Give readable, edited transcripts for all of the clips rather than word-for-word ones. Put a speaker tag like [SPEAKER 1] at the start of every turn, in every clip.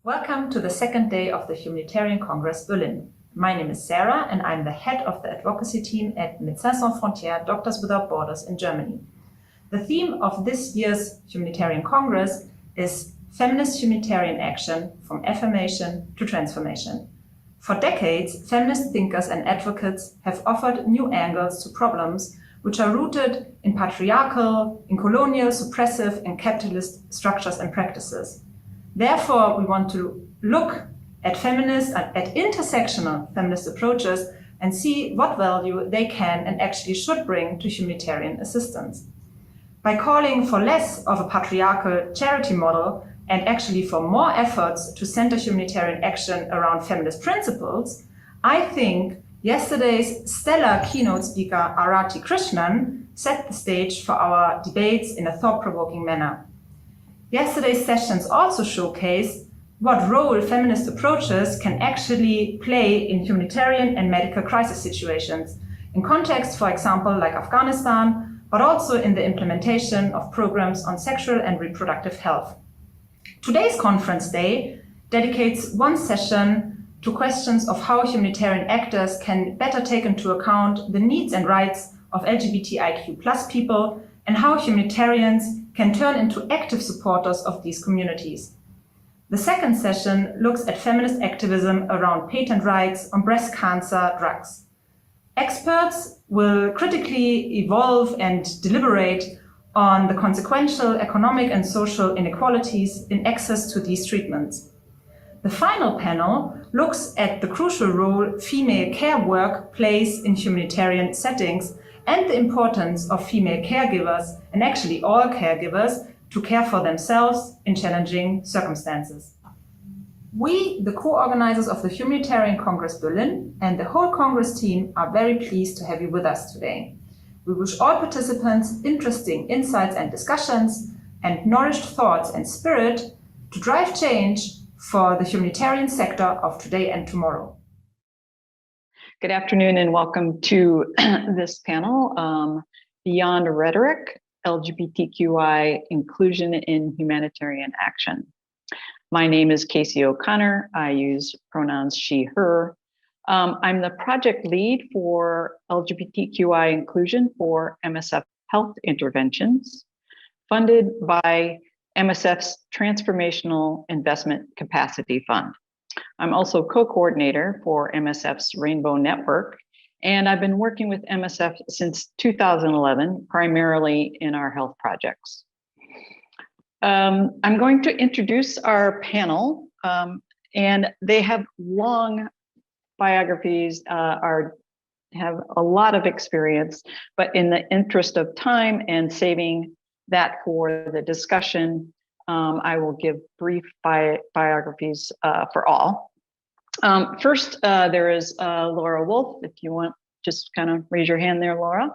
[SPEAKER 1] Welcome to the second day of the Humanitarian Congress Berlin. My name is Sarah and I'm the head of the advocacy team at Médecins Sans Frontières, Doctors Without Borders in Germany. The theme of this year's Humanitarian Congress is Feminist Humanitarian Action from Affirmation to Transformation. For decades, feminist thinkers and advocates have offered new angles to problems which are rooted in patriarchal, in colonial, suppressive and capitalist structures and practices. Therefore, we want to look at feminist and at intersectional feminist approaches and see what value they can and actually should bring to humanitarian assistance. By calling for less of a patriarchal charity model and actually for more efforts to center humanitarian action around feminist principles, I think yesterday's stellar keynote speaker Arati Krishnan set the stage for our debates in a thought-provoking manner. Yesterday's sessions also showcased what role feminist approaches can actually play in humanitarian and medical crisis situations, in contexts, for example, like Afghanistan, but also in the implementation of programs on sexual and reproductive health. Today's conference day dedicates one session to questions of how humanitarian actors can better take into account the needs and rights of LGBTIQ+ people and how humanitarians can turn into active supporters of these communities. The second session looks at feminist activism around patent rights on breast cancer drugs. Experts will critically evolve and deliberate on the consequential economic and social inequalities in access to these treatments. The final panel looks at the crucial role female care work plays in humanitarian settings and the importance of female caregivers, and actually all caregivers, to care for themselves in challenging circumstances. We, the co-organizers of the Humanitarian Congress Berlin and the whole Congress team, are very pleased to have you with us today. We wish all participants interesting insights and discussions and nourished thoughts and spirit to drive change for the humanitarian sector of today and tomorrow.
[SPEAKER 2] Good afternoon and welcome to this panel, Beyond Rhetoric, LGBTQI Inclusion in Humanitarian Action. My name is Casey O'Connor. I use pronouns she, her. I'm the project lead for LGBTQI inclusion for MSF Health Interventions, funded by MSF's Transformational Investment Capacity Fund. I'm also co-coordinator for MSF's Rainbow Network, and I've been working with MSF since 2011, primarily in our health projects. I'm going to introduce our panel, and they have long biographies, have a lot of experience, but in the interest of time and saving that for the discussion, I will give brief biographies for all. First, there is Laura Woolf. If you want, just kind of raise your hand there, Laura.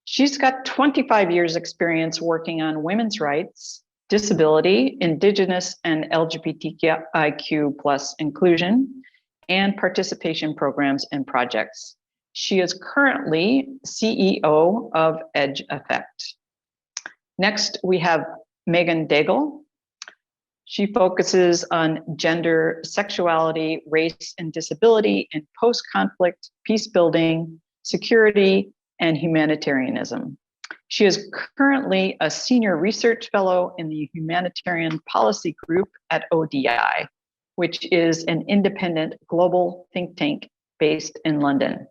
[SPEAKER 2] She's got 25 years experience working on women's rights, disability, Indigenous and LGBTQIQ+ inclusion, and participation programs and projects. She is currently CEO of Edge Effect. Next, we have Megan Daigle. She focuses on gender, sexuality, race, and disability in post-conflict peace building, security, and humanitarianism. She is currently a senior research fellow in the Humanitarian Policy Group at ODI, which is an independent global think tank based in London.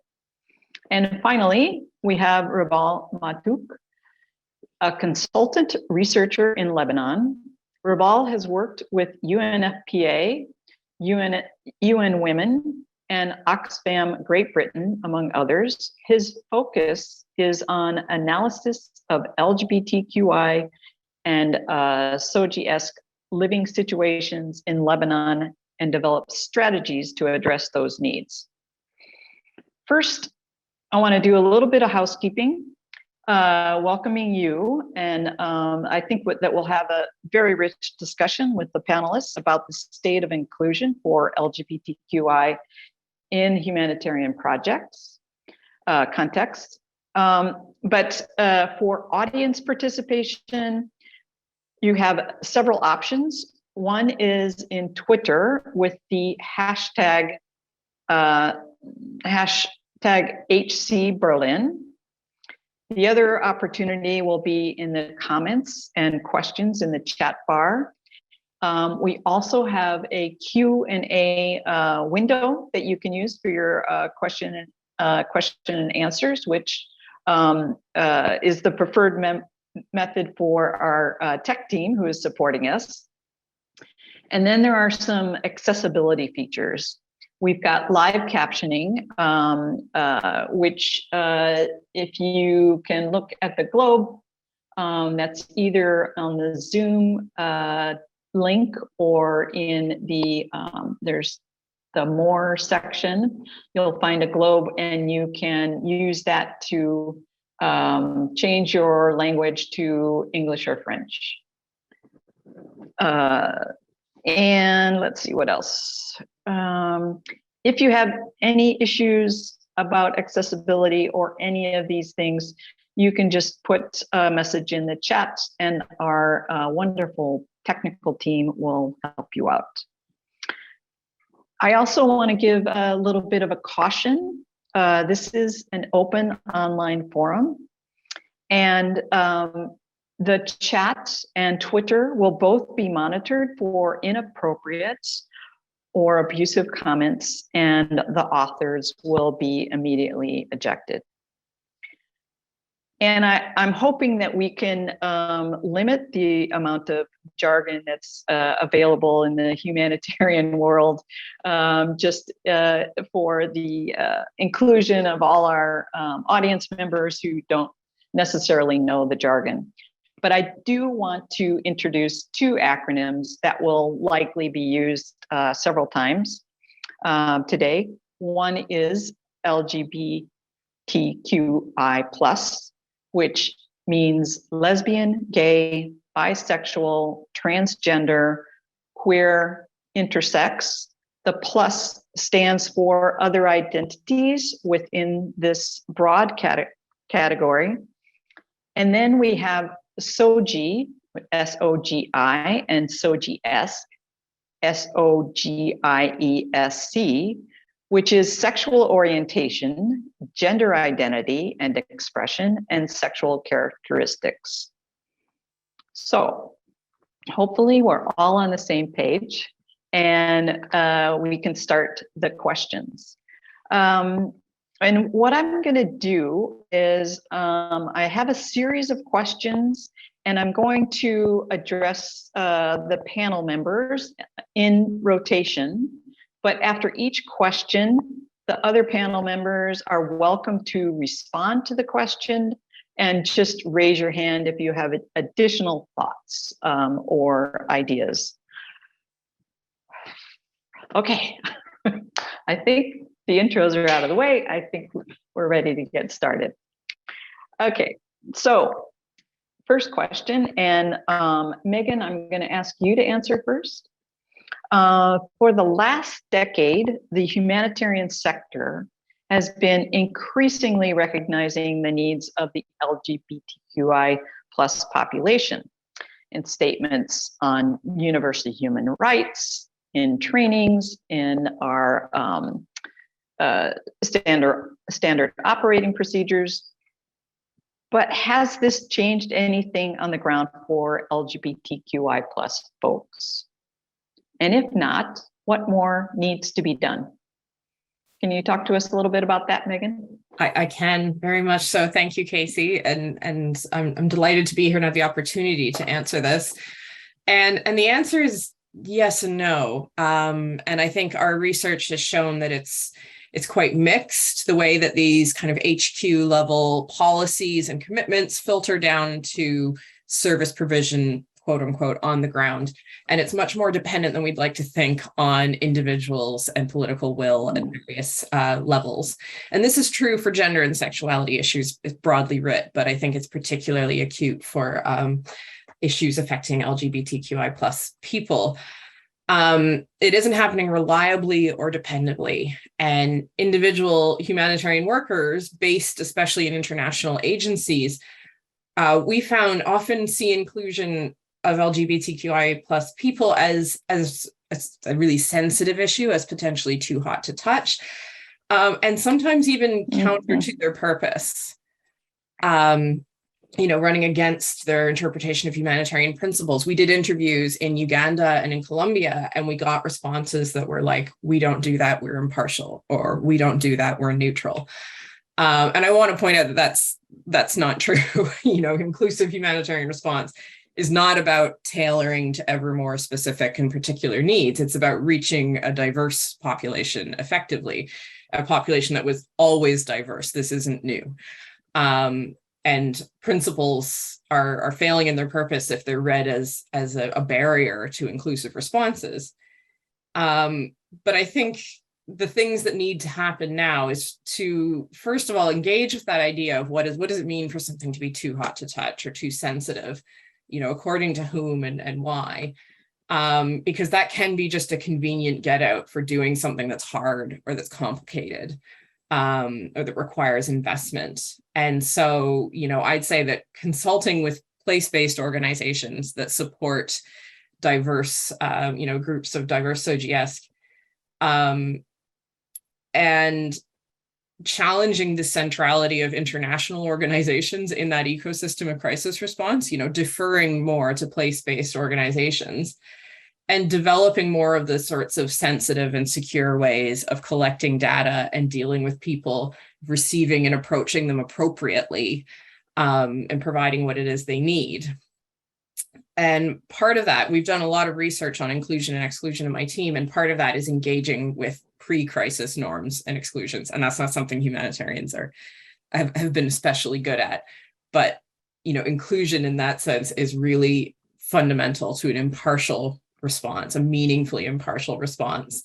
[SPEAKER 2] And finally, we have Rabal Matouk, a consultant researcher in Lebanon. Rabal has worked with UNFPA, UN Women, and Oxfam Great Britain, among others. His focus is on analysis of LGBTQI and SOGI-esque living situations in Lebanon and develop strategies to address those needs. First, I want to do a little bit of housekeeping. Welcoming you, and I think that we'll have a very rich discussion with the panelists about the state of inclusion for LGBTQI in humanitarian projects contexts. But for audience participation, you have several options. One is in Twitter with the hashtag HCBerlin. The other opportunity will be in the comments and questions in the chat bar. We also have a Q&A window that you can use for your question and answers, which is the preferred method for our tech team who is supporting us. And then there are some accessibility features. We've got live captioning, which if you can look at the globe, that's either on the Zoom link or in the, there's the more section, you'll find a globe and you can use that to change your language to English or French. And let's see what else. If you have any issues about accessibility or any of these things, you can just put a message in the chat and our wonderful technical team will help you out. I also want to give a little bit of a caution. This is an open online forum, and the chat and Twitter will both be monitored for inappropriate or abusive comments, and the authors will be immediately ejected. And I'm hoping that we can limit the amount of jargon that's available in the humanitarian world, just for the inclusion of all our audience members who don't necessarily know the jargon. But I do want to introduce two acronyms that will likely be used several times today. One is LGBTQI+, which means lesbian, gay, bisexual, transgender, queer, intersex. The plus stands for other identities within this broad category. And then we have SOGI, S-O-G-I, and SOGIESC, S-O-G-I-E-S-C, which is sexual orientation, gender identity and expression, and sexual characteristics. So hopefully we're all on the same page and we can start the questions. And what I'm going to do is I have a series of questions and I'm going to address the panel members in rotation. But after each question, the other panel members are welcome to respond to the question and just raise your hand if you have additional thoughts or ideas. Okay, I think the intros are out of the way. I think we're ready to get started. Okay, so first question, and Megan, I'm going to ask you to answer first. For the last decade, the humanitarian sector has been increasingly recognizing the needs of the LGBTQI+ population in statements on universal human rights, in trainings, in our standard operating procedures. But has this changed anything on the ground for LGBTQI+ folks? And if not, what more needs to be done? Can you talk to us a little bit about that, Megan?
[SPEAKER 3] I can, very much so. Thank you, Casey. And I'm delighted to be here and have the opportunity to answer this. And the answer is yes and no. And I think our research has shown that it's quite mixed, the way that these kind of HQ level policies and commitments filter down to service provision, quote unquote, on the ground. And it's much more dependent than we'd like to think on individuals and political will at various levels. And this is true for gender and sexuality issues broadly writ, but I think it's particularly acute for issues affecting LGBTQI+ people. It isn't happening reliably or dependably, and individual humanitarian workers based especially in international agencies, we found often see inclusion LGBTQI plus people as a really sensitive issue, as potentially too hot to touch, and sometimes even counter to their purpose. Running against their interpretation of humanitarian principles. We did interviews in Uganda and in Colombia, and we got responses that were like, we don't do that, we're impartial, or we don't do that, we're neutral. And I want to point out that that's not true. Inclusive humanitarian response is not about tailoring to ever more specific and particular needs. It's about reaching a diverse population effectively, a population that was always diverse. This isn't new. And principles are failing in their purpose if they're read as a barrier to inclusive responses. But I think the things that need to happen now is to, first of all, engage with that idea of what does it mean for something to be too hot to touch or too sensitive, according to whom and why, because that can be just a convenient get out for doing something that's hard or that's complicated. Or that requires investment. And so, I'd say that consulting with place-based organizations that support diverse, groups of diverse OGS, and challenging the centrality of international organizations in that ecosystem of crisis response, deferring more to place-based organizations, and developing more of the sorts of sensitive and secure ways of collecting data and dealing with people, receiving and approaching them appropriately, and providing what it is they need. And part of that, we've done a lot of research on inclusion and exclusion in my team, and part of that is engaging with pre-crisis norms and exclusions. And that's not something humanitarians have been especially good at. But, inclusion in that sense is really fundamental to an impartial response, a meaningfully impartial response.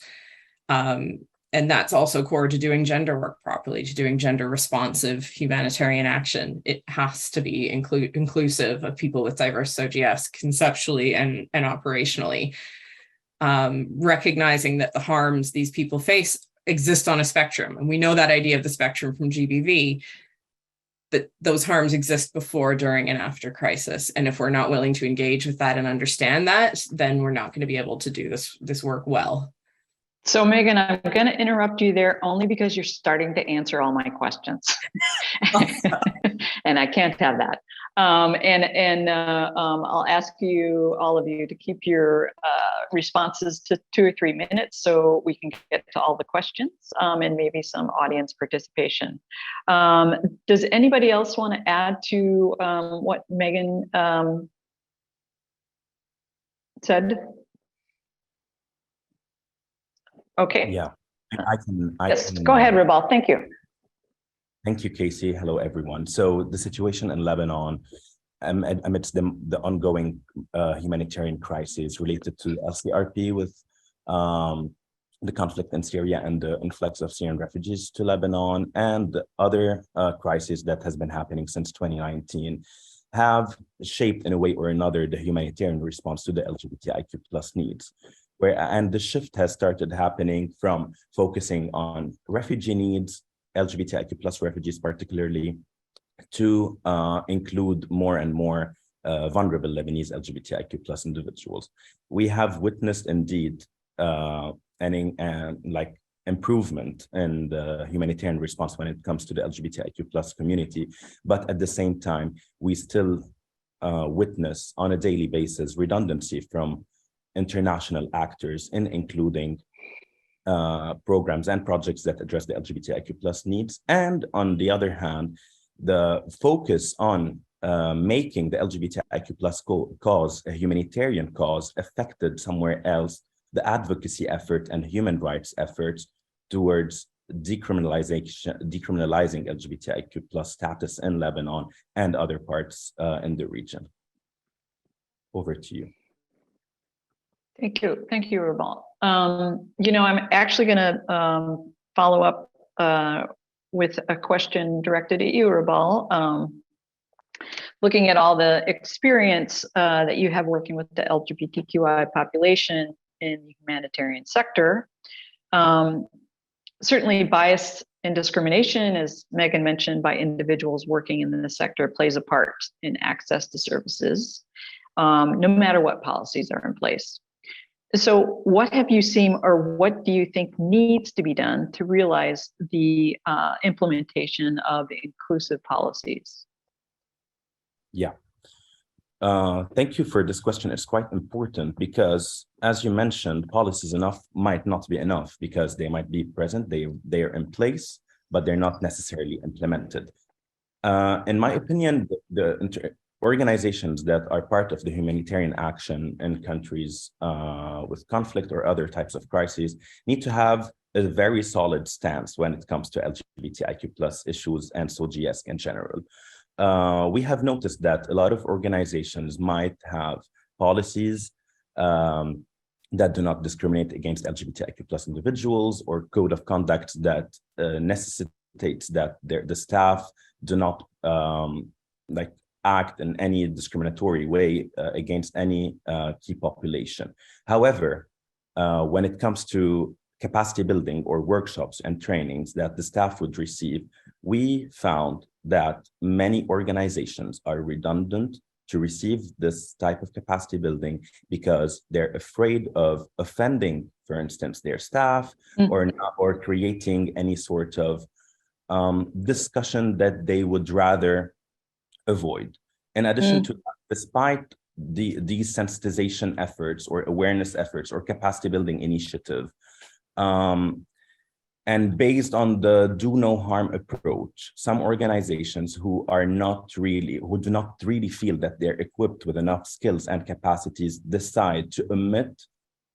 [SPEAKER 3] And that's also core to doing gender work properly, to doing gender responsive humanitarian action. It has to be inclusive of people with diverse OGS conceptually and operationally, recognizing that the harms these people face exist on a spectrum. And we know that idea of the spectrum from GBV, that those harms exist before, during, and after crisis. And if we're not willing to engage with that and understand that, then we're not going to be able to do this work well.
[SPEAKER 2] So Megan, I'm going to interrupt you there only because you're starting to answer all my questions. And I can't have that. I'll ask you, all of you, to keep your responses to 2 or 3 minutes so we can get to all the questions, and maybe some audience participation. Does anybody else want to add to what Megan said? Okay.
[SPEAKER 4] Yeah, I can.
[SPEAKER 2] Go ahead, Rabal. Thank you.
[SPEAKER 4] Thank you, Casey. Hello, everyone. So the situation in Lebanon, amidst the ongoing humanitarian crisis related to LCRP with the conflict in Syria and the influx of Syrian refugees to Lebanon, and other crises that has been happening since 2019, have shaped in a way or another the humanitarian response to the LGBTIQ plus needs. And the shift has started happening from focusing on refugee needs, LGBTIQ plus refugees particularly, to include more and more vulnerable Lebanese LGBTIQ plus individuals. We have witnessed indeed improvement in the humanitarian response when it comes to the LGBTIQ plus community, but at the same time, we still witness on a daily basis redundancy from international actors in including programs and projects that address the LGBTIQ plus needs. And on the other hand, the focus on making the LGBTIQ plus cause a humanitarian cause affected somewhere else the advocacy effort and human rights efforts towards decriminalizing LGBTIQ plus status in Lebanon and other parts in the region. Over to you.
[SPEAKER 2] Thank you, Rabal. I'm actually going to follow up with a question directed at you, Rabal. Looking at all the experience that you have working with the LGBTQI population in the humanitarian sector, certainly bias and discrimination, as Megan mentioned, by individuals working in the sector plays a part in access to services. no matter what policies are in place. So what have you seen, or what do you think needs to be done to realize the implementation of inclusive policies?
[SPEAKER 4] Yeah. Thank you for this question. It's quite important because, as you mentioned, policies might not be enough because they might be present, they're in place, but they're not necessarily implemented. In my opinion, the organizations that are part of the humanitarian action in countries with conflict or other types of crises need to have a very solid stance when it comes to LGBTIQ plus issues and SOGS in general. We have noticed that a lot of organizations might have policies that do not discriminate against LGBTIQ plus individuals, or code of conduct that necessitates that the staff do not act in any discriminatory way against any key population. However, when it comes to capacity building or workshops and trainings that the staff would receive, we found that many organizations are redundant to receive this type of capacity building because they're afraid of offending, for instance, their staff, or creating any sort of discussion that they would rather avoid. In addition to that, despite these sensitization efforts or awareness efforts or capacity building initiative, and based on the do no harm approach, some organizations who do not really feel that they're equipped with enough skills and capacities decide to omit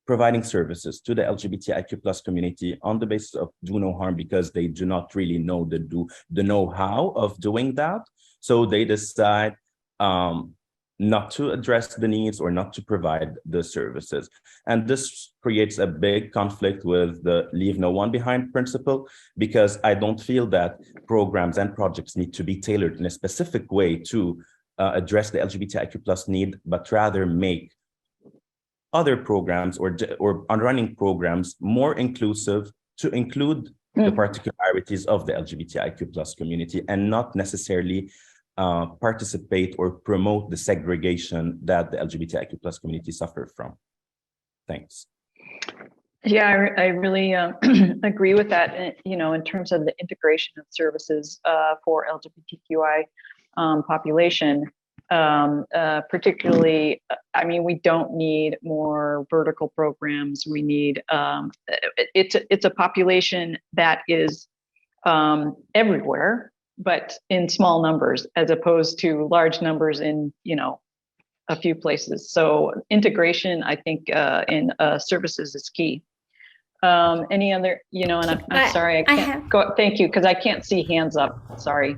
[SPEAKER 4] providing services to the LGBTIQ plus community on the basis of do no harm because they do not really know the know-how of doing that. So they decide not to address the needs or not to provide the services. And this creates a big conflict with the leave no one behind principle, because I don't feel that programs and projects need to be tailored in a specific way to address the LGBTIQ plus need, but rather make other programs or running programs more inclusive to include the particularities of the LGBTIQ plus community and not necessarily participate or promote the segregation that the LGBTIQ plus community suffer from. Thanks.
[SPEAKER 2] Yeah, I really agree with that. You know, in terms of the integration of services for LGBTQI population, particularly, I mean, we don't need more vertical programs. We need, it's a population that is everywhere, but in small numbers, as opposed to large numbers in, you know, a few places. So integration, I think, in services is key. Any other, you know, and I'm sorry, I can't go. Thank you, because I can't see hands up. Sorry.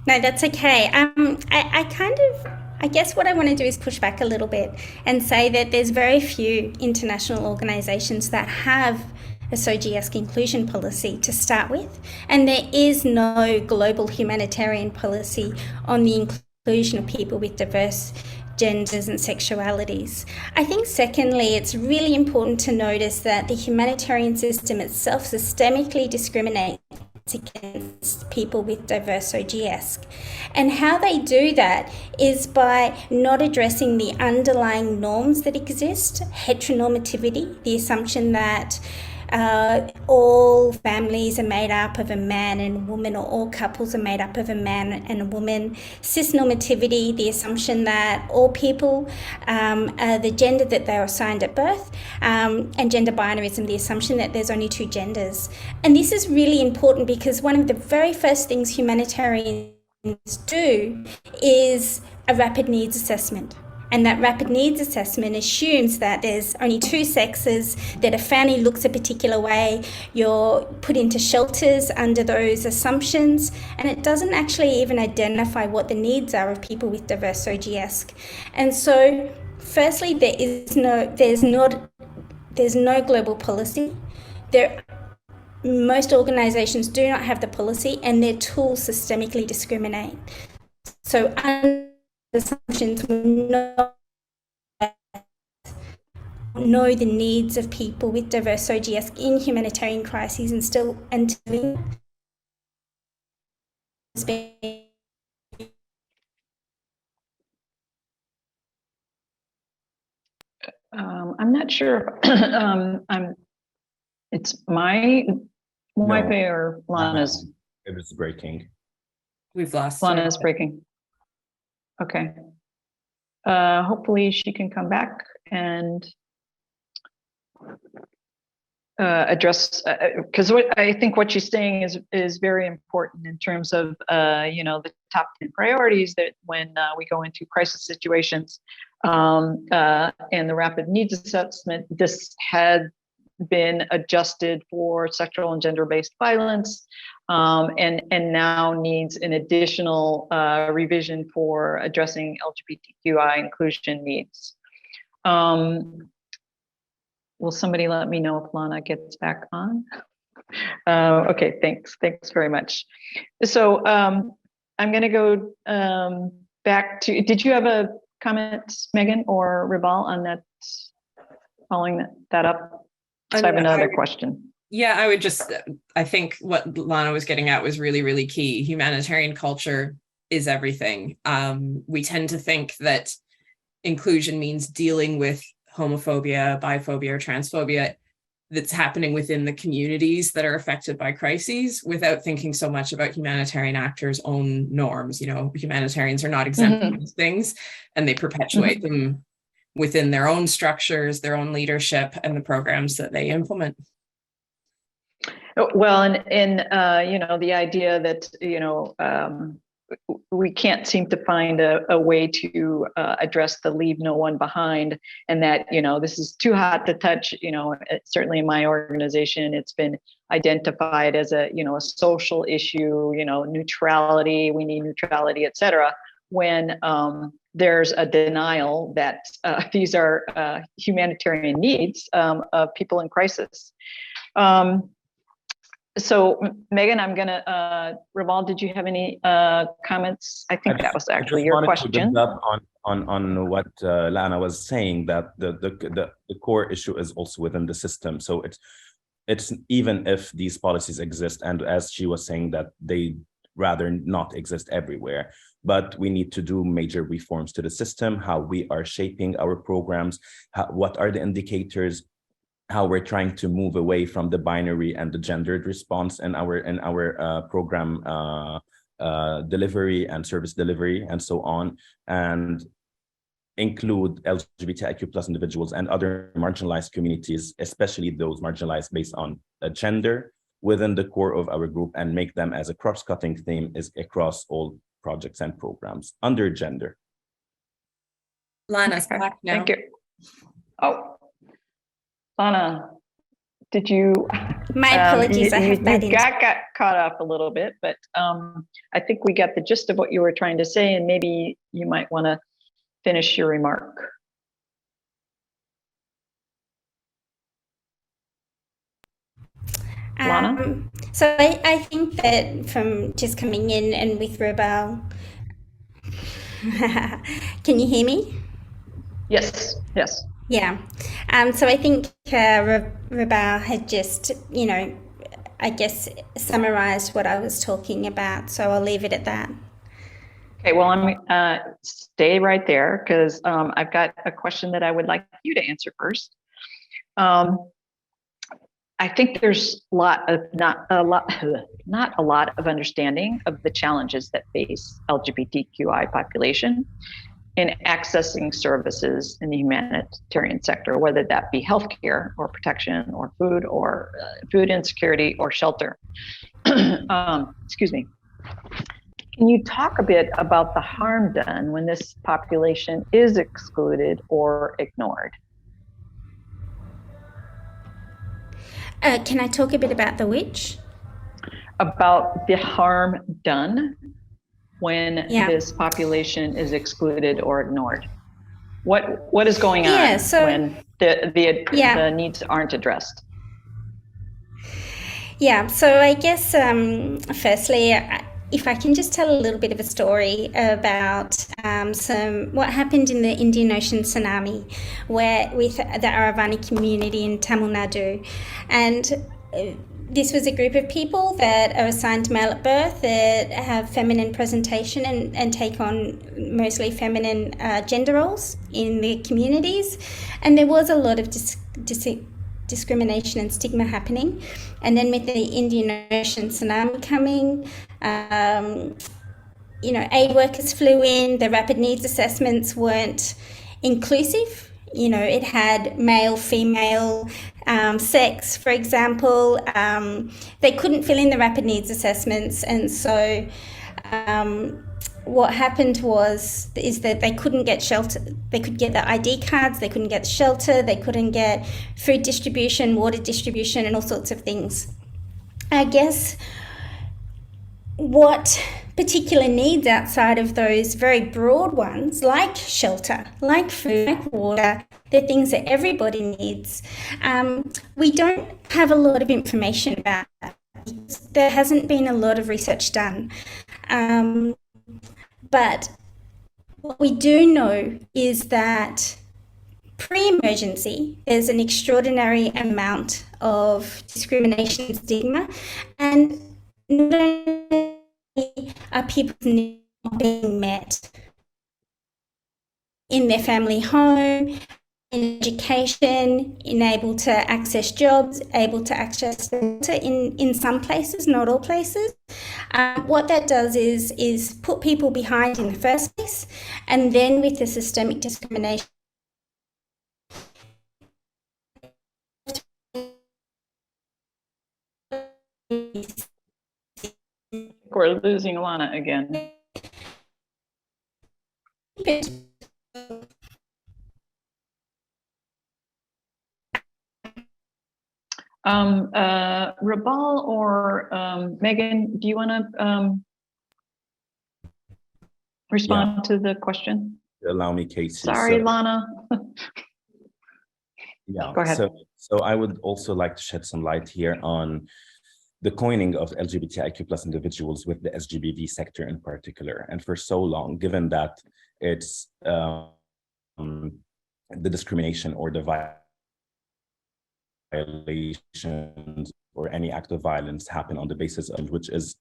[SPEAKER 5] No, that's okay. I guess what I want to do is push back a little bit and say that there's very few international organizations that have a SOGS inclusion policy to start with, and there is no global humanitarian policy on the inclusion of people with diverse genders and sexualities. I think secondly, it's really important to notice that the humanitarian system itself systemically discriminates against people with diverse SOGS. And how they do that is by not addressing the underlying norms that exist, heteronormativity, the assumption that all families are made up of a man and a woman, or all couples are made up of a man and a woman. Cisnormativity, the assumption that all people are the gender that they are assigned at birth, and gender binarism, the assumption that there's only two genders. And this is really important because one of the very first things humanitarians do is a rapid needs assessment. And that rapid needs assessment assumes that there's only two sexes, that a family looks a particular way, you're put into shelters under those assumptions, and it doesn't actually even identify what the needs are of people with diverse SOGS. And so, firstly, there's no global policy. Most organizations do not have the policy, and their tools systemically discriminate. So assumptions will not know the needs of people with diverse SOGS in humanitarian crises, and still until
[SPEAKER 2] I'm not sure. It's my Wi-Fi or Lana's.
[SPEAKER 4] It was breaking.
[SPEAKER 3] We've lost
[SPEAKER 2] Lana's breaking. Okay. Hopefully she can come back and address, because what I think what she's saying is very important in terms of the top 10 priorities that when we go into crisis situations and the rapid needs assessment, this had been adjusted for sexual and gender-based violence, and now needs an additional revision for addressing LGBTQI inclusion needs. Will somebody let me know if Lana gets back on? Okay, thanks very much. So I'm going to go back to, did you have a comment, Megan or Ribal, on that, following that up? So I have another question.
[SPEAKER 3] Yeah, I think what Lana was getting at was really, really key. Humanitarian culture is everything. We tend to think that inclusion means dealing with homophobia, biphobia, or transphobia that's happening within the communities that are affected by crises, without thinking so much about humanitarian actors' own norms. Humanitarians are not exempt from these things, and they perpetuate them within their own structures, their own leadership, and the programs that they implement.
[SPEAKER 2] Well, and the idea that we can't seem to find a way to address the leave no one behind, and that this is too hot to touch. Certainly in my organization, it's been identified as a social issue. Neutrality, we need neutrality, etc. When there's a denial that these are humanitarian needs of people in crisis. So Megan, I'm gonna, Raval, did you have any comments? I think that was actually your question.
[SPEAKER 4] To build up on what Lana was saying, that the core issue is also within the system. So it's even if these policies exist, and as she was saying, that they rather not exist everywhere, but we need to do major reforms to the system, how we are shaping our programs, what are the indicators, how we're trying to move away from the binary and the gendered response in our program delivery and service delivery and so on, and include LGBTIQ plus individuals and other marginalized communities, especially those marginalized based on gender, within the core of our group, and make them as a cross-cutting theme is across all projects and programs under gender.
[SPEAKER 3] Lana's back now.
[SPEAKER 2] Thank you. Oh. Lana, did you?
[SPEAKER 5] My apologies, I have bad internet.
[SPEAKER 2] Got caught up a little bit, but I think we got the gist of what you were trying to say, and maybe you might want to finish your remark. Lana?
[SPEAKER 5] So I think that from just coming in and with Rebel, can you hear me?
[SPEAKER 2] Yes.
[SPEAKER 5] Yeah. So I think Rebel had just, I guess, summarized what I was talking about. So I'll leave it at that.
[SPEAKER 2] Okay, well, I'm stay right there, because I've got a question that I would like you to answer first. I think there's not a lot of understanding of the challenges that face LGBTQI population in accessing services in the humanitarian sector, whether that be healthcare or protection or food insecurity or shelter. Excuse me. Can you talk a bit about the harm done when this population is excluded or ignored?
[SPEAKER 5] Can I talk a bit about the which?
[SPEAKER 2] About the harm done when this population is excluded or ignored. What is going on when the needs aren't addressed?
[SPEAKER 5] Yeah, so I guess firstly, if I can just tell a little bit of a story about what happened in the Indian Ocean tsunami, with the Aravani community in Tamil Nadu, and this was a group of people that are assigned male at birth, that have feminine presentation and take on mostly feminine gender roles in their communities. And there was a lot of discrimination and stigma happening. And then with the Indian Ocean tsunami coming, aid workers flew in, the rapid needs assessments weren't inclusive. It had male, female, sex, for example. They couldn't fill in the rapid needs assessments, and so what happened is that they couldn't get shelter. They could get the ID cards, they couldn't get shelter, they couldn't get food distribution, water distribution, and all sorts of things. I guess what particular needs outside of those very broad ones, like shelter, like food, like water, they're things that everybody needs. We don't have a lot of information about that. There hasn't been a lot of research done. But what we do know is that pre-emergency, there's an extraordinary amount of discrimination and stigma, and not only are people's needs not being met in their family home, in education, in able to access jobs, able to access water in some places, not all places. What that does is put people behind in the first place, and then with the systemic discrimination,
[SPEAKER 2] We're losing Lana again. Rabal or Megan, do you want to respond to the question?
[SPEAKER 4] Allow me, Casey.
[SPEAKER 2] Sorry, Lana.
[SPEAKER 4] Yeah,
[SPEAKER 2] go ahead.
[SPEAKER 4] So I would also like to shed some light here on the coining of LGBTIQ plus individuals with the SGBV sector in particular. And for so long, given that it's the discrimination or the violations or any act of violence happen on the basis of which is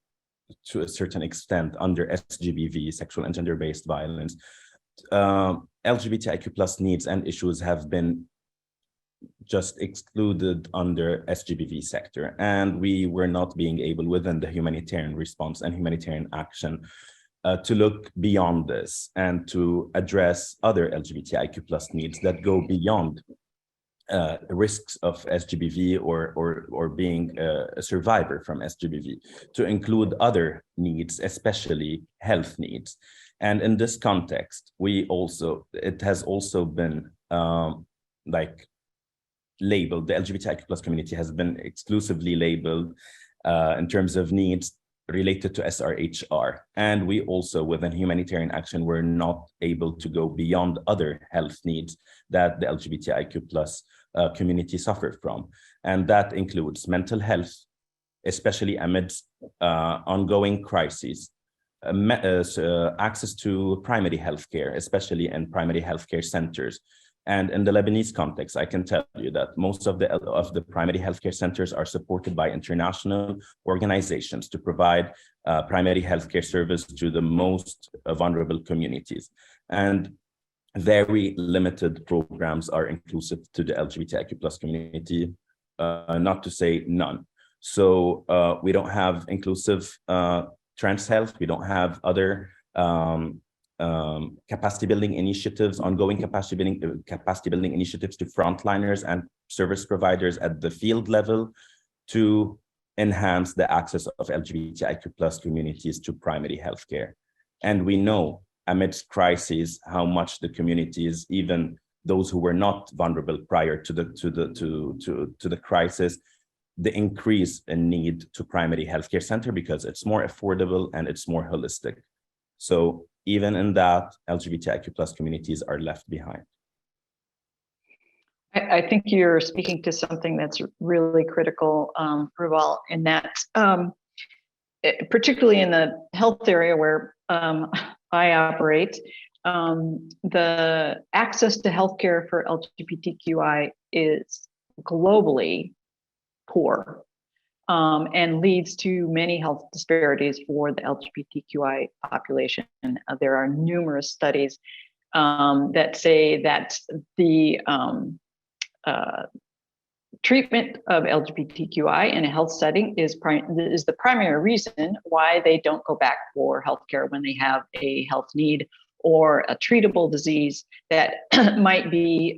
[SPEAKER 4] to a certain extent under SGBV, sexual and gender-based violence, LGBTIQ plus needs and issues have been just excluded under SGBV sector. And we were not being able within the humanitarian response and humanitarian action to look beyond this and to address other LGBTIQ plus needs that go beyond risks of SGBV or being a survivor from SGBV, to include other needs, especially health needs. And in this context, it has also been labeled, the LGBTIQ plus community has been exclusively labeled in terms of needs related to SRHR. And we also, within humanitarian action, were not able to go beyond other health needs that the LGBTIQ plus community suffered from. And that includes mental health, especially amidst ongoing crises, access to primary healthcare, especially in primary healthcare centers. And in the Lebanese context, I can tell you that most of the primary healthcare centers are supported by international organizations to provide primary healthcare service to the most vulnerable communities. And very limited programs are inclusive to the LGBTIQ plus community, not to say none. So we don't have inclusive trans health. We don't have other capacity building initiatives, ongoing capacity building initiatives to frontliners and service providers at the field level to enhance the access of LGBTIQ plus communities to primary healthcare. And we know amidst crises how much the communities, even those who were not vulnerable prior to the crisis, the increase in need to primary healthcare center because it's more affordable and it's more holistic. So even in that, LGBTIQ plus communities are left behind.
[SPEAKER 2] I think you're speaking to something that's really critical, Ruval, in that, particularly in the health area where I operate, the access to healthcare for LGBTQI is globally poor. and leads to many health disparities for the LGBTQI population. There are numerous studies that say that the treatment of LGBTQI in a health setting is the primary reason why they don't go back for healthcare when they have a health need or a treatable disease that might be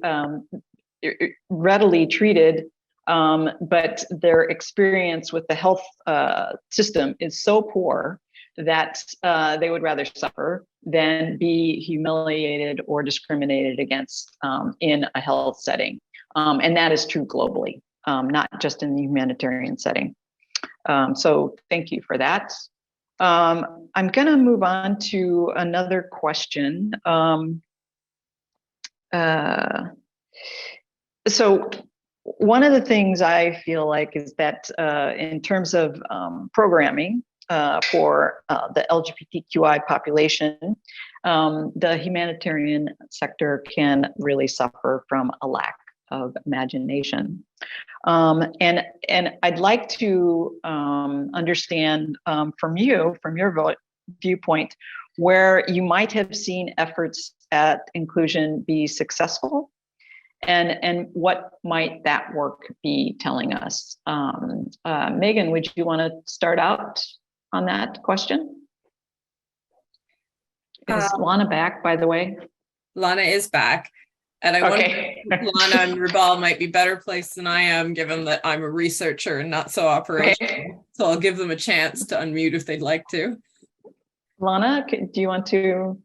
[SPEAKER 2] readily treated, but their experience with the health system is so poor that they would rather suffer than be humiliated or discriminated against in a health setting. And that is true globally, not just in the humanitarian setting. So thank you for that. I'm going to move on to another question. So one of the things I feel like is that in terms of programming for the LGBTQI population, the humanitarian sector can really suffer from a lack of imagination. And I'd like to understand from your viewpoint, where you might have seen efforts at inclusion be successful, and what might that work be telling us? Megan, would you want to start out on that question? Is Lana back, by the way?
[SPEAKER 3] Lana is back. And I wonder if Lana and Rubal might be better placed than I am, given that I'm a researcher and not so operational. Okay. So I'll give them a chance to unmute if they'd like to.
[SPEAKER 2] Lana, do you want to?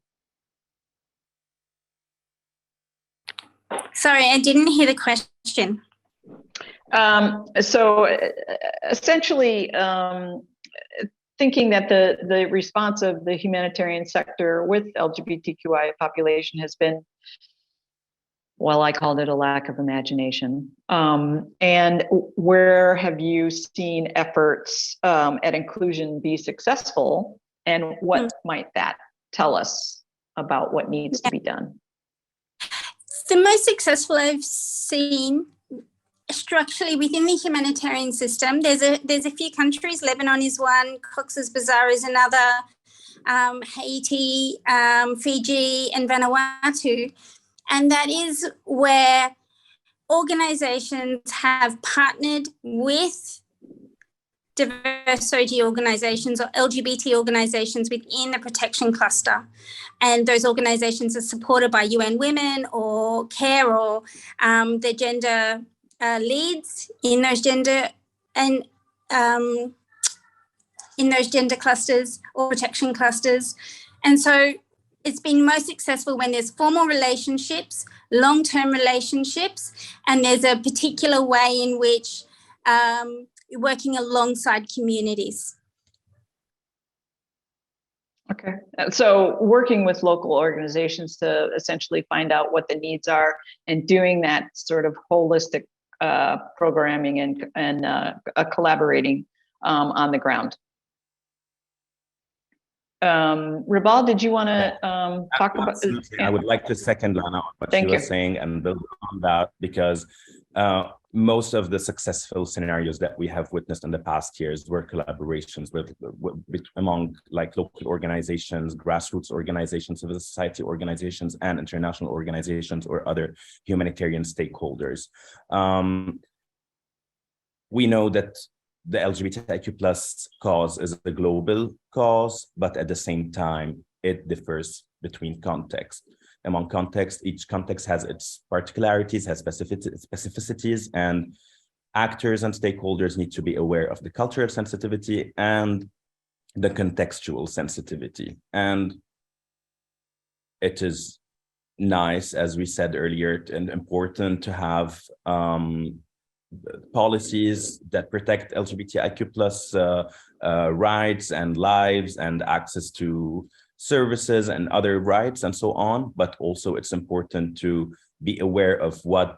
[SPEAKER 5] Sorry, I didn't hear the question.
[SPEAKER 2] So essentially, thinking that the response of the humanitarian sector with LGBTQI population has been, well, I called it a lack of imagination. And where have you seen efforts at inclusion be successful, and what might that tell us about what needs to be done?
[SPEAKER 5] The most successful I've seen structurally within the humanitarian system, there's a few countries. Lebanon is one, Cox's Bazar is another, Haiti, Fiji, and Vanuatu. And that is where organizations have partnered with diverse OG organizations or LGBT organizations within the protection cluster. And those organizations are supported by UN Women or CARE or the gender leads in those gender and in those gender clusters or protection clusters. And so it's been most successful when there's formal relationships, long-term relationships, and there's a particular way in which you're working alongside communities.
[SPEAKER 2] Okay, so working with local organizations to essentially find out what the needs are and doing that sort of holistic programming and collaborating on the ground. Ribal, did you want to talk about?
[SPEAKER 4] Absolutely. I would like to second Lana on what she was saying and build on that, because most of the successful scenarios that we have witnessed in the past years were collaborations with among like local organizations, grassroots organizations, civil society organizations, and international organizations or other humanitarian stakeholders. We know that the LGBTIQ plus cause is a global cause, but at the same time, it differs between contexts. Among contexts, each context has its particularities, has specificities, and actors and stakeholders need to be aware of the cultural sensitivity and the contextual sensitivity. And it is nice, as we said earlier, and important to have policies that protect LGBTIQ plus rights and lives and access to services and other rights and so on, but also it's important to be aware of what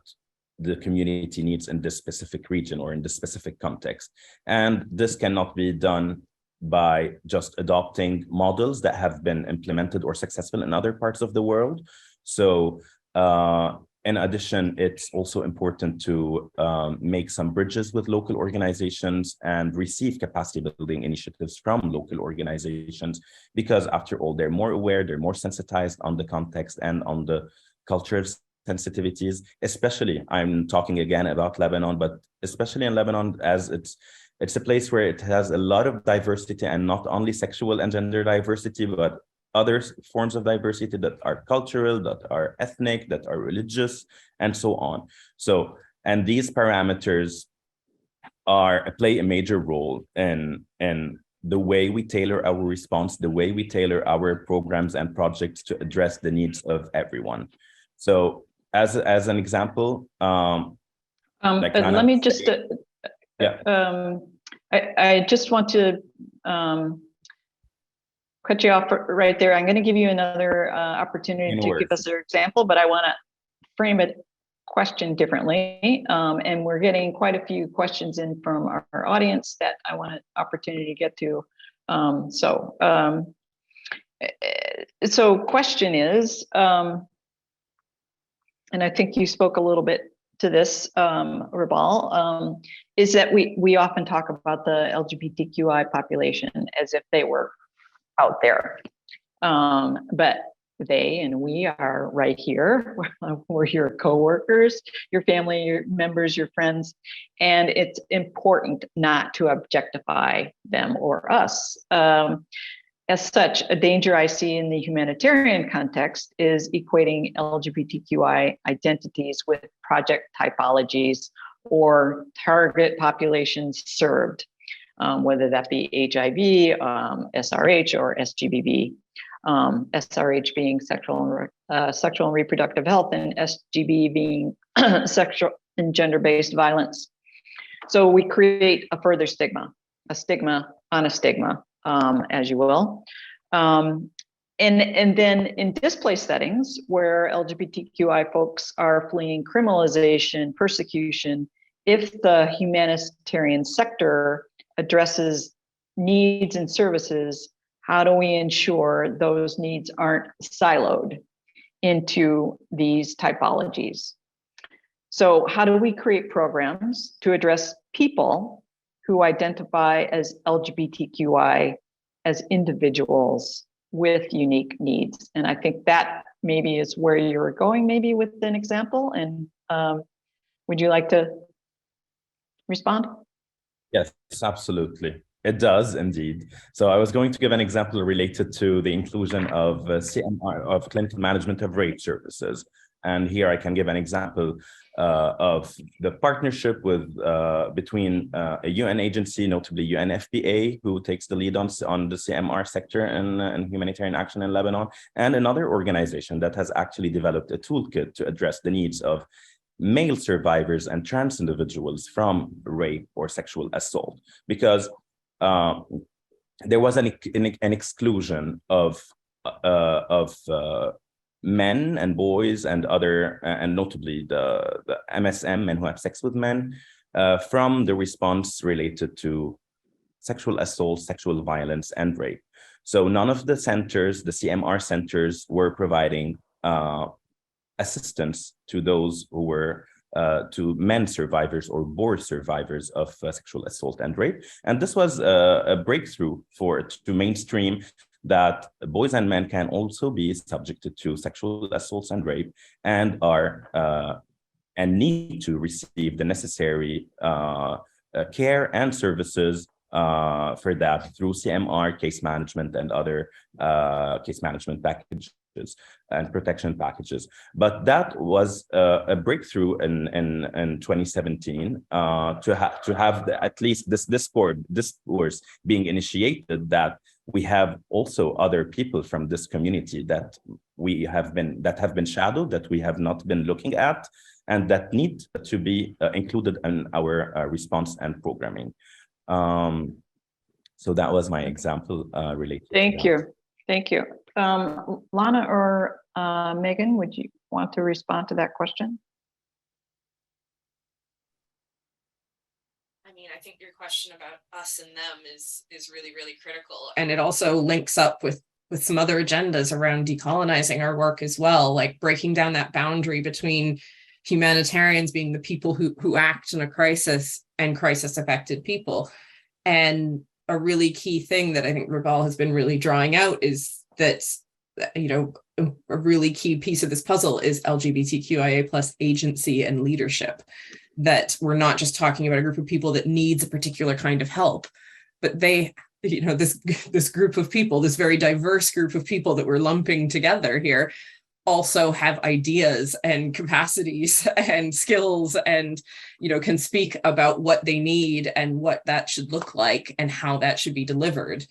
[SPEAKER 4] the community needs in this specific region or in this specific context. And this cannot be done by just adopting models that have been implemented or successful in other parts of the world. So In addition, it's also important to make some bridges with local organizations and receive capacity building initiatives from local organizations, because after all, they're more aware, they're more sensitized on the context and on the cultural sensitivities. Especially, I'm talking again about Lebanon, but especially in Lebanon, as it's a place where it has a lot of diversity, and not only sexual and gender diversity, but other forms of diversity that are cultural, that are ethnic, that are religious, and so on. So, and these parameters play a major role in the way we tailor our response, the way we tailor our programs and projects to address the needs of everyone. So, as an example, like
[SPEAKER 2] let me just,
[SPEAKER 4] yeah.
[SPEAKER 2] I just want to cut you off right there. I'm going to give you another opportunity to give us an example, but I want to frame it question differently. And we're getting quite a few questions in from our audience that I want an opportunity to get to. So question is, and I think you spoke a little bit to this, Rabal, is that we often talk about the LGBTQI population as if they were out there, but they and we are right here. We're your coworkers, your family, your members, your friends, and it's important not to objectify them or us. As such, a danger I see in the humanitarian context is equating LGBTQI identities with project typologies or target populations served, whether that be HIV, SRH, or SGBV. SRH being sexual and reproductive health, and SGB being sexual and gender-based violence. So we create a further stigma, a stigma on a stigma, as you will. And then in displaced settings where LGBTQI folks are fleeing criminalization, persecution, if the humanitarian sector addresses needs and services, how do we ensure those needs aren't siloed into these typologies? So how do we create programs to address people who identify as LGBTQI as individuals with unique needs? And I think that maybe is where you're going, maybe with an example. And would you like to respond?
[SPEAKER 4] Yes, absolutely. It does indeed. So I was going to give an example related to the inclusion of CMR, of clinical management of rape services. And here I can give an example of the partnership with between a UN agency, notably UNFPA, who takes the lead on the CMR sector and humanitarian action in Lebanon, and another organization that has actually developed a toolkit to address the needs of male survivors and trans individuals from rape or sexual assault, because there was an exclusion of men and boys and other, and notably the MSM, men who have sex with men, from the response related to sexual assault, sexual violence, and rape. So none of the centers, the CMR centers, were providing assistance to those who were to men survivors or boy survivors of sexual assault and rape. And this was a breakthrough to mainstream that boys and men can also be subjected to sexual assaults and rape, and are and need to receive the necessary care and services for that through CMR case management and other case management packages and protection packages. But that was a breakthrough in 2017 to have at least this discourse being initiated, that we have also other people from this community that have been shadowed, that we have not been looking at, and that need to be included in our response and programming. So that was my example related.
[SPEAKER 2] Thank you. Lana or Megan, would you want to respond to that question?
[SPEAKER 3] I mean, I think your question about us and them is really, really critical. And it also links up with some other agendas around decolonizing our work as well, like breaking down that boundary between humanitarians being the people who act in a crisis and crisis affected people. And a really key thing that I think Raval has been really drawing out is that, you know, a really key piece of this puzzle is LGBTQIA plus agency and leadership, that we're not just talking about a group of people that needs a particular kind of help, but they, you know, this group of people, this very diverse group of people that we're lumping together here, also have ideas and capacities and skills, and, you know, can speak about what they need and what that should look like and how that should be delivered,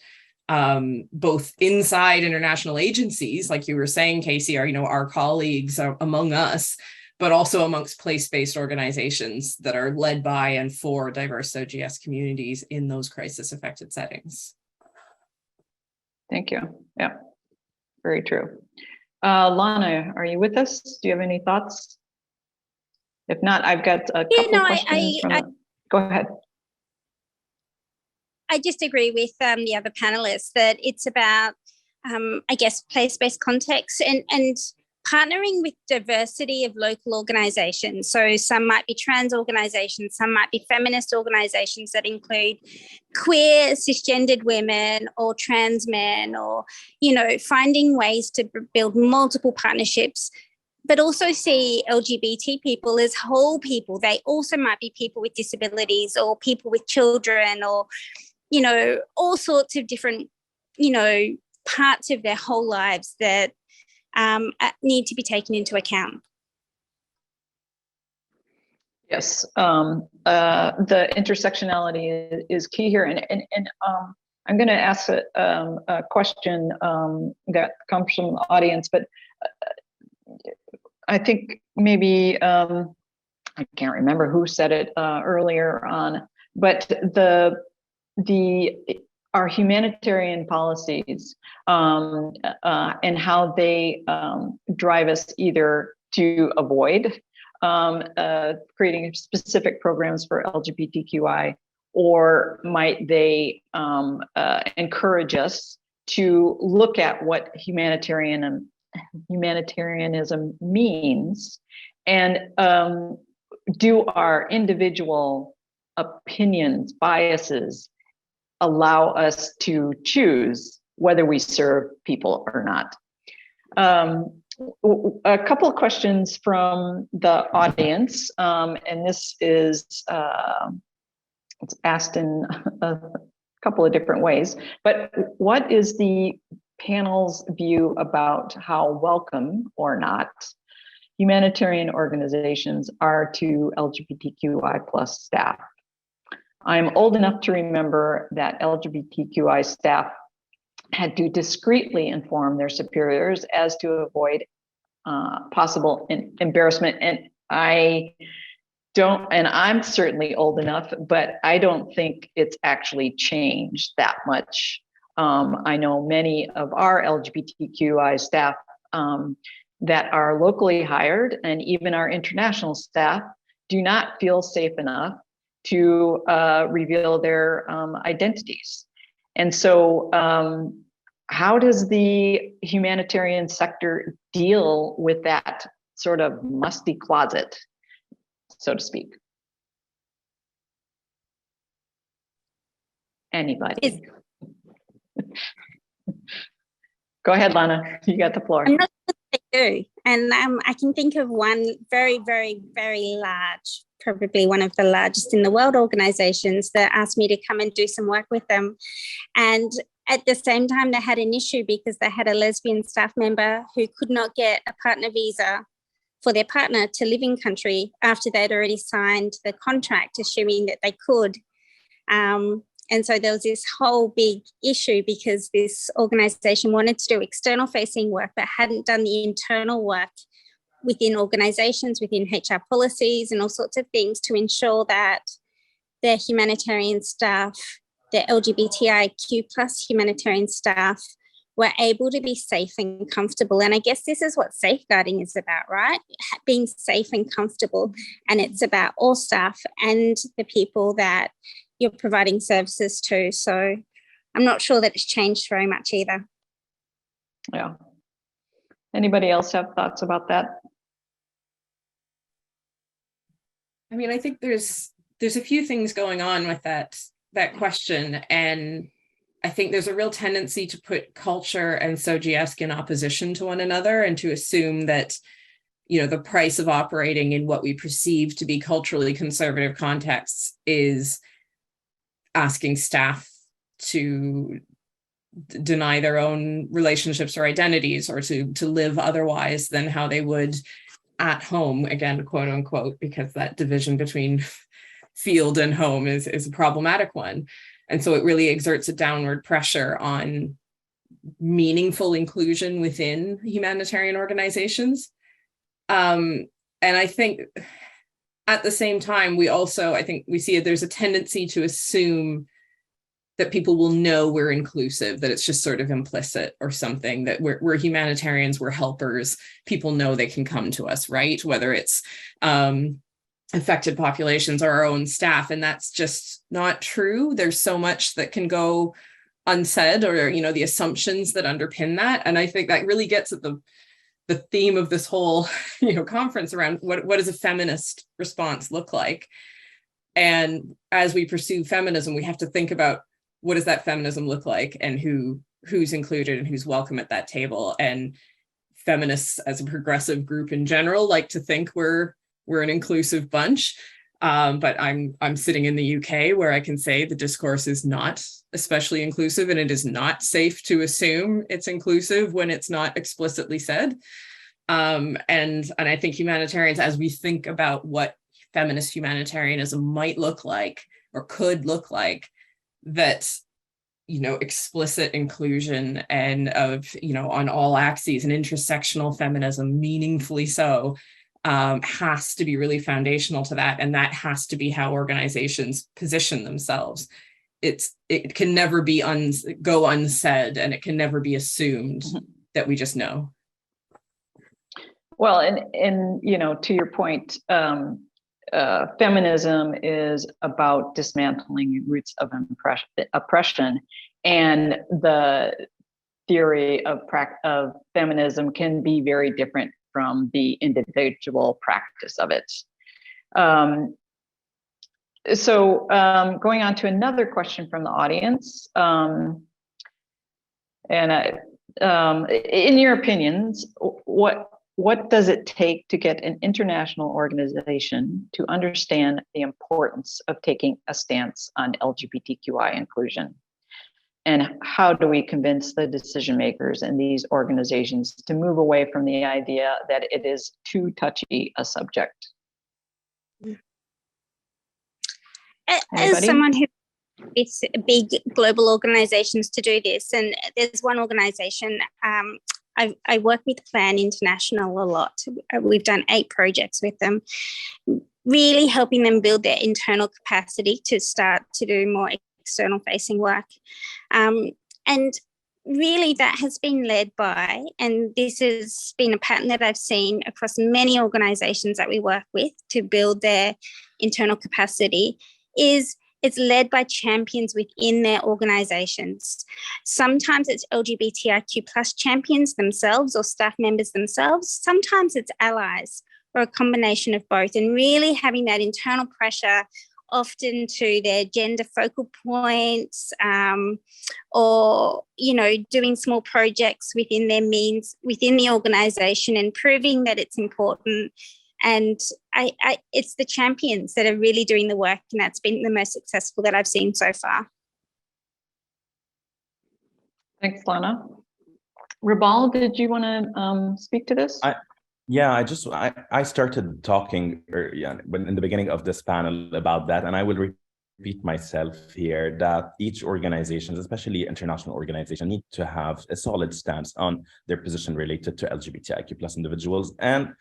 [SPEAKER 3] both inside international agencies, like you were saying, Casey, are, you know, our colleagues among us, but also amongst place-based organizations that are led by and for diverse OGS communities in those crisis-affected settings.
[SPEAKER 2] Thank you. Yeah, very true. Lana, are you with us? Do you have any thoughts? If not, I've got a couple questions. Go ahead.
[SPEAKER 5] I just agree with the other panelists that it's about, I guess, place-based context and partnering with diversity of local organizations. So some might be trans organizations, some might be feminist organizations that include queer, cisgendered women or trans men, or, you know, finding ways to build multiple partnerships, but also see LGBT people as whole people. They also might be people with disabilities or people with children, or, you know, all sorts of different, you know, parts of their whole lives that need to be taken into account.
[SPEAKER 2] Yes, the intersectionality is key here, and I'm going to ask a question that comes from the audience, but I think maybe I can't remember who said it earlier on, but our humanitarian policies and how they drive us either to avoid creating specific programs for LGBTQI, or might they encourage us to look at what humanitarianism means, and do our individual opinions, biases, allow us to choose whether we serve people or not. A couple of questions from the audience, and this is it's asked in a couple of different ways, but what is the panel's view about how welcome or not humanitarian organizations are to LGBTQI plus staff? I'm old enough to remember that LGBTQI staff had to discreetly inform their superiors as to avoid possible embarrassment. And I'm certainly old enough, but I don't think it's actually changed that much. I know many of our LGBTQI staff that are locally hired, and even our international staff, do not feel safe enough to reveal their identities. And so how does the humanitarian sector deal with that sort of musty closet, so to speak? Anybody? Go ahead, Lana, you got the floor.
[SPEAKER 5] I'm not sure they do. And I can think of one very, very, very large, probably one of the largest in the world organizations, that asked me to come and do some work with them. And at the same time, they had an issue because they had a lesbian staff member who could not get a partner visa for their partner to live in country after they'd already signed the contract, assuming that they could. And so there was this whole big issue because this organization wanted to do external facing work, but hadn't done the internal work within organizations, within HR policies and all sorts of things to ensure that their humanitarian staff, their LGBTIQ plus humanitarian staff, were able to be safe and comfortable. And I guess this is what safeguarding is about, right? Being safe and comfortable. And it's about all staff and the people that you're providing services to. So I'm not sure that it's changed very much either.
[SPEAKER 2] Yeah. Anybody else have thoughts about that?
[SPEAKER 3] I mean, I think there's a few things going on with that question, and I think there's a real tendency to put culture and SOGIESC in opposition to one another, and to assume that, you know, the price of operating in what we perceive to be culturally conservative contexts is asking staff to deny their own relationships or identities, or to live otherwise than how they would at home, again, quote unquote, because that division between field and home is a problematic one. And so it really exerts a downward pressure on meaningful inclusion within humanitarian organizations. And I think at the same time, I think we see there's a tendency to assume that people will know we're inclusive, that it's just sort of implicit or something, that we're humanitarians, we're helpers, people know they can come to us, right? Whether it's affected populations or our own staff. And that's just not true. There's so much that can go unsaid, or, you know, the assumptions that underpin that. And I think that really gets at the theme of this whole, you know, conference around what does a feminist response look like? And as we pursue feminism, we have to think about, what does that feminism look like, and who's included and who's welcome at that table? And feminists as a progressive group in general like to think we're an inclusive bunch. But I'm sitting in the UK, where I can say the discourse is not especially inclusive, and it is not safe to assume it's inclusive when it's not explicitly said. And I think humanitarians, as we think about what feminist humanitarianism might look like or could look like, that, you know, explicit inclusion and of, you know, on all axes, and intersectional feminism, meaningfully so, has to be really foundational to that. And that has to be how organizations position themselves. It can never be go unsaid, and it can never be assumed that we just know.
[SPEAKER 2] Well, and you know, to your point, feminism is about dismantling roots of oppression, and the theory of feminism can be very different from the individual practice of it. So going on to another question from the audience, in your opinions, what does it take to get an international organization to understand the importance of taking a stance on LGBTQI inclusion? And how do we convince the decision makers in these organizations to move away from the idea that it is too touchy a subject?
[SPEAKER 5] As someone who with big global organizations to do this, and there's one organization, I work with Plan International a lot. We've done 8 projects with them, really helping them build their internal capacity to start to do more external facing work. And really that has been led by, and this has been a pattern that I've seen across many organizations that we work with to build their internal capacity, is it's led by champions within their organizations. Sometimes it's LGBTIQ plus champions themselves or staff members themselves. Sometimes it's allies or a combination of both, and really having that internal pressure, often to their gender focal points, or, you know, doing small projects within their means, within the organization, and proving that it's important. And it's the champions that are really doing the work, and that's been the most successful that I've seen so far.
[SPEAKER 2] Thanks, Lana. Rabal, did you want to speak to this?
[SPEAKER 4] I started talking in the beginning of this panel about that, and I will repeat myself here that each organization, especially international organization, need to have a solid stance on their position related to LGBTIQ plus individuals, and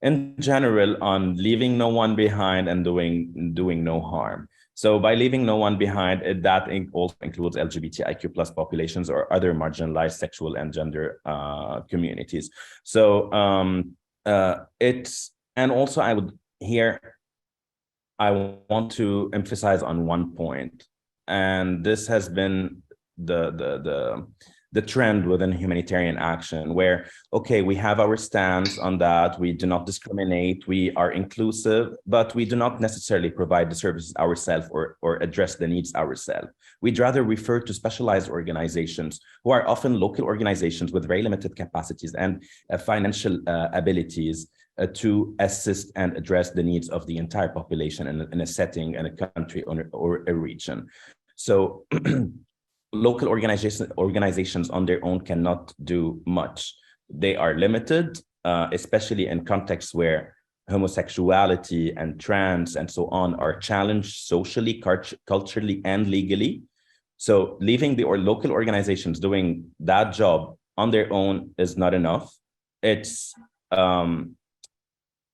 [SPEAKER 4] in general on leaving no one behind and doing no harm. So by leaving no one behind, that also includes LGBTIQ plus populations or other marginalized sexual and gender communities. So and also I want to emphasize on one point, and this has been the the trend within humanitarian action where, okay, we have our stance on that, we do not discriminate, we are inclusive, but we do not necessarily provide the services ourselves or address the needs ourselves. We'd rather refer to specialized organizations who are often local organizations with very limited capacities and financial abilities to assist and address the needs of the entire population in a setting, in a country or a region. So local organizations on their own cannot do much. They are limited, especially in contexts where homosexuality and trans and so on are challenged socially, culturally, and legally. So leaving the local organizations doing that job on their own is not enough. It's,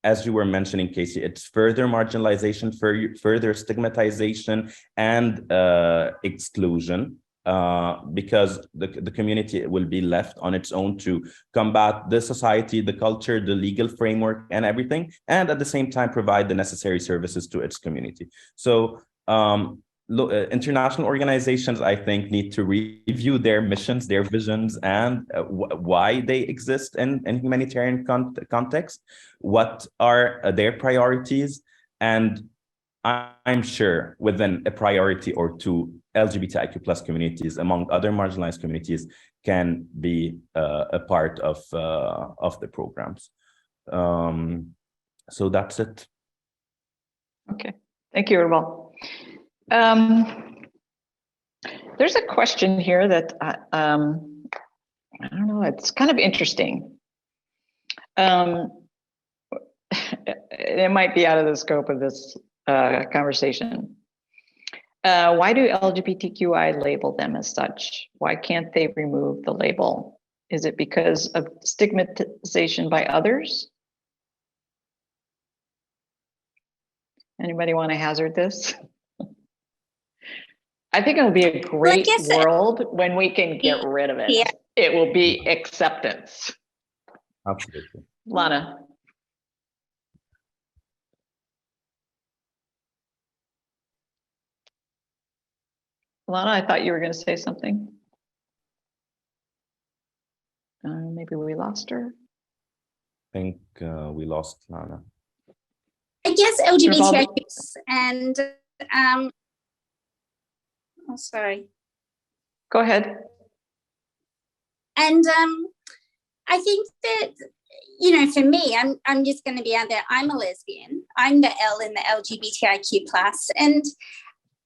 [SPEAKER 4] as you were mentioning, Casey, it's further marginalization, further stigmatization and exclusion. Because the community will be left on its own to combat the society, the culture, the legal framework, and everything, and at the same time provide the necessary services to its community. So international organizations, I think, need to review their missions, their visions, and why they exist in humanitarian context. What are their priorities? And I'm sure within a priority or two, LGBTIQ plus communities, among other marginalized communities, can be a part of the programs. So that's it.
[SPEAKER 2] Okay, thank you, Herbal. There's a question here that I don't know, it's kind of interesting. It might be out of the scope of this conversation. Why do LGBTQI label them as such? Why can't they remove the label? Is it because of stigmatization by others? Anybody want to hazard this? I think it'll be a great world when we can get rid of it. Yeah. It will be acceptance.
[SPEAKER 4] Absolutely.
[SPEAKER 2] Lana. Lana, I thought you were going to say something. Maybe we lost her.
[SPEAKER 4] I think we lost Lana.
[SPEAKER 5] I guess LGBTQ and oh, sorry.
[SPEAKER 2] Go ahead.
[SPEAKER 5] And I think that, you know, for me, I'm just going to be out there. I'm a lesbian. I'm the L in the LGBTIQ plus, and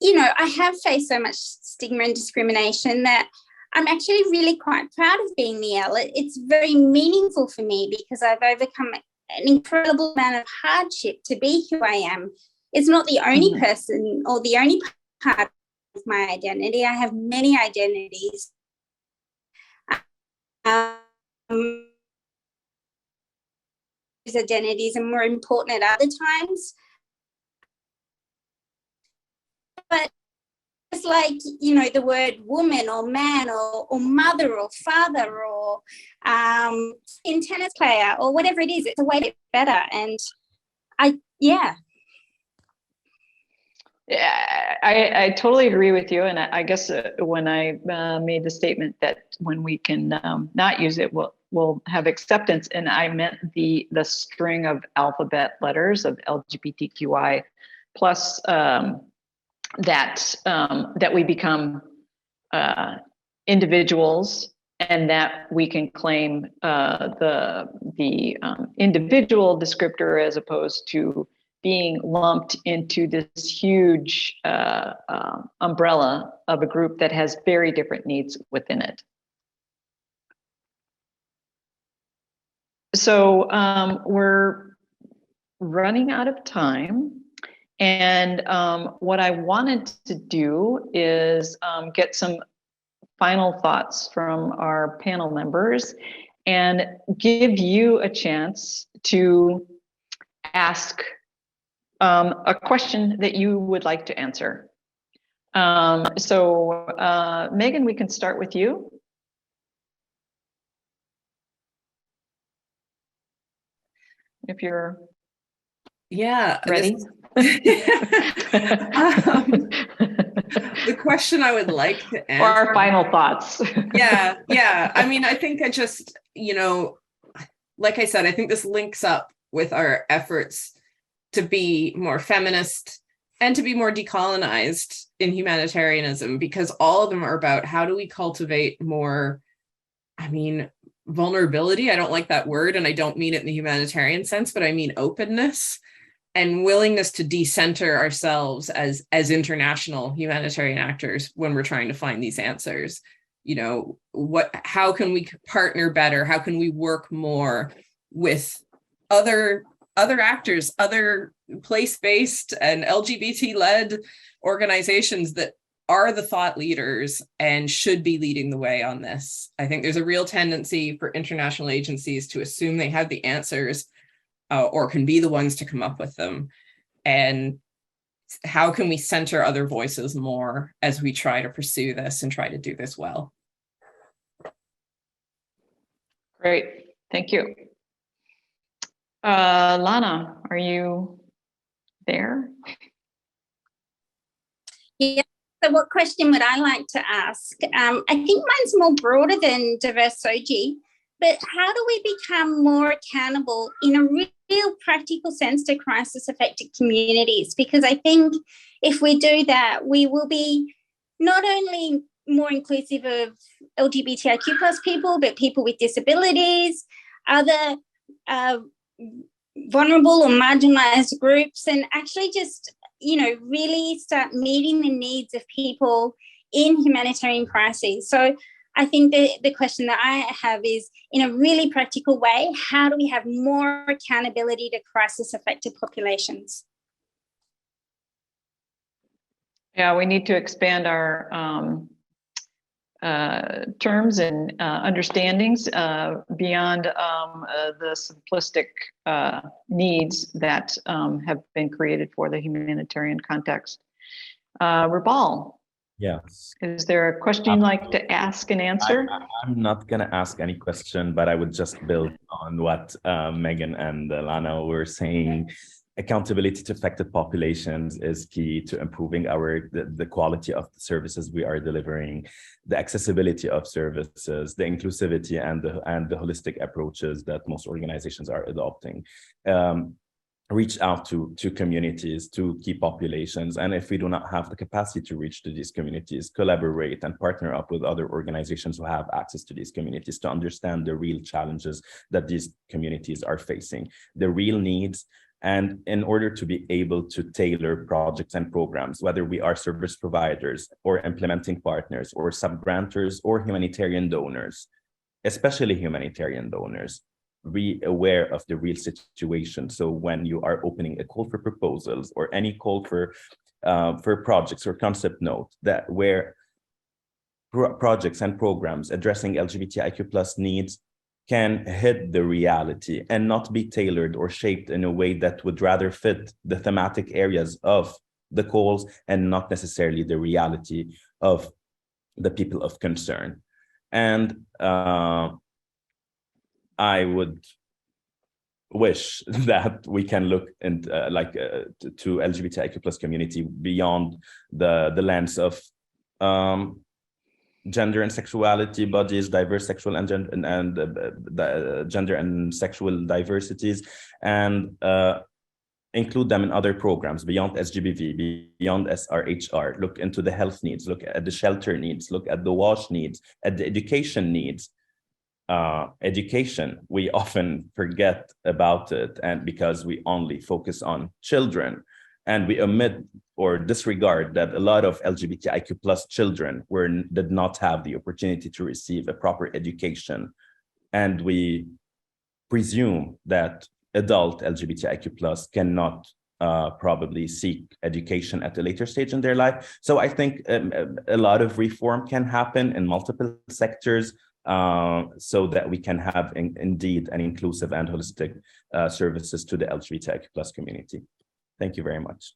[SPEAKER 5] you know, I have faced so much stigma and discrimination that I'm actually really quite proud of being the L. It's very meaningful for me because I've overcome an incredible amount of hardship to be who I am. It's not the only person or the only part of my identity. I have many identities. These identities are more important at other times. But it's like, you know, the word woman or man or mother or father or in tennis player or whatever it is, it's a way to get better. And Yeah,
[SPEAKER 2] I totally agree with you. And I guess when I made the statement that when we can not use it, we'll have acceptance. And I meant the string of alphabet letters of LGBTQI plus that we become individuals, and that we can claim the individual descriptor as opposed to being lumped into this huge umbrella of a group that has very different needs within it. So we're running out of time. And what I wanted to do is get some final thoughts from our panel members and give you a chance to ask a question that you would like to answer. So Megan, we can start with you. If you're ready.
[SPEAKER 3] The question I would like to
[SPEAKER 2] For
[SPEAKER 3] answer.
[SPEAKER 2] our final thoughts.
[SPEAKER 3] Yeah. I mean, I think I just, like I said, I think this links up with our efforts to be more feminist and to be more decolonized in humanitarianism, because all of them are about how do we cultivate more, vulnerability. I don't like that word, and I don't mean it in the humanitarian sense, but I mean openness and willingness to decenter ourselves as international humanitarian actors when we're trying to find these answers. How can we partner better? How can we work more with other actors, other place-based and LGBT-led organizations that are the thought leaders and should be leading the way on this? I think there's a real tendency for international agencies to assume they have the answers, or can be the ones to come up with them. And how can we center other voices more as we try to pursue this and try to do this well?
[SPEAKER 2] Great, thank you. Lana, are you there?
[SPEAKER 5] Yeah. So what question would I like to ask? I think mine's more broader than diverse SOGI, but how do we become more accountable in a real practical sense to crisis affected communities? Because I think if we do that, we will be not only more inclusive of LGBTIQ plus people, but people with disabilities, other vulnerable or marginalized groups, and actually just really start meeting the needs of people in humanitarian crises. So I think the question that I have is, in a really practical way, how do we have more accountability to crisis affected populations?
[SPEAKER 2] Yeah, we need to expand our terms and understandings beyond the simplistic needs that have been created for the humanitarian context. Rabal,
[SPEAKER 4] Yes.
[SPEAKER 2] is there a question you'd like to ask and answer?
[SPEAKER 4] I'm not going to ask any question, but I would just build on what Megan and Lana were saying. Accountability to affected populations is key to improving the quality of the services we are delivering, the accessibility of services, the inclusivity and the holistic approaches that most organizations are adopting. Reach out to communities, to key populations, and if we do not have the capacity to reach to these communities, collaborate and partner up with other organizations who have access to these communities to understand the real challenges that these communities are facing, the real needs. And in order to be able to tailor projects and programs, whether we are service providers or implementing partners or sub-grantors or humanitarian donors, especially humanitarian donors, be aware of the real situation. So when you are opening a call for proposals or any call for projects or concept note, that where projects and programs addressing LGBTIQ plus needs can hit the reality and not be tailored or shaped in a way that would rather fit the thematic areas of the calls and not necessarily the reality of the people of concern. And I would wish that we can look into to LGBTIQ plus community beyond the lens of gender and sexuality bodies, diverse sexual and gender and sexual diversities, and include them in other programs beyond SGBV, beyond SRHR. Look into the health needs, look at the shelter needs, look at the wash needs, at the education needs. Education, we often forget about it, and because we only focus on children, and we omit or disregard that a lot of LGBTIQ plus children did not have the opportunity to receive a proper education. And we presume that adult LGBTIQ plus cannot probably seek education at a later stage in their life. So I think a lot of reform can happen in multiple sectors so that we can have indeed an inclusive and holistic services to the LGBTIQ plus community. Thank you very much.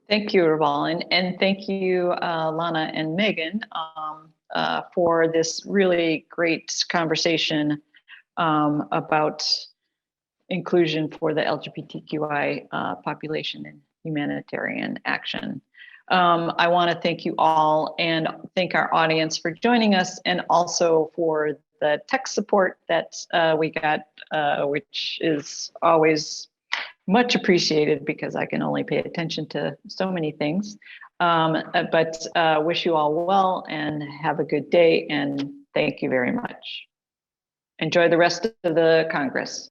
[SPEAKER 2] Thank you, Rabal, and thank you, Lana and Megan, for this really great conversation about inclusion for the LGBTQI population in humanitarian action. I want to thank you all and thank our audience for joining us, and also for the tech support that we got, which is always much appreciated because I can only pay attention to so many things. But wish you all well and have a good day, and thank you very much. Enjoy the rest of the Congress.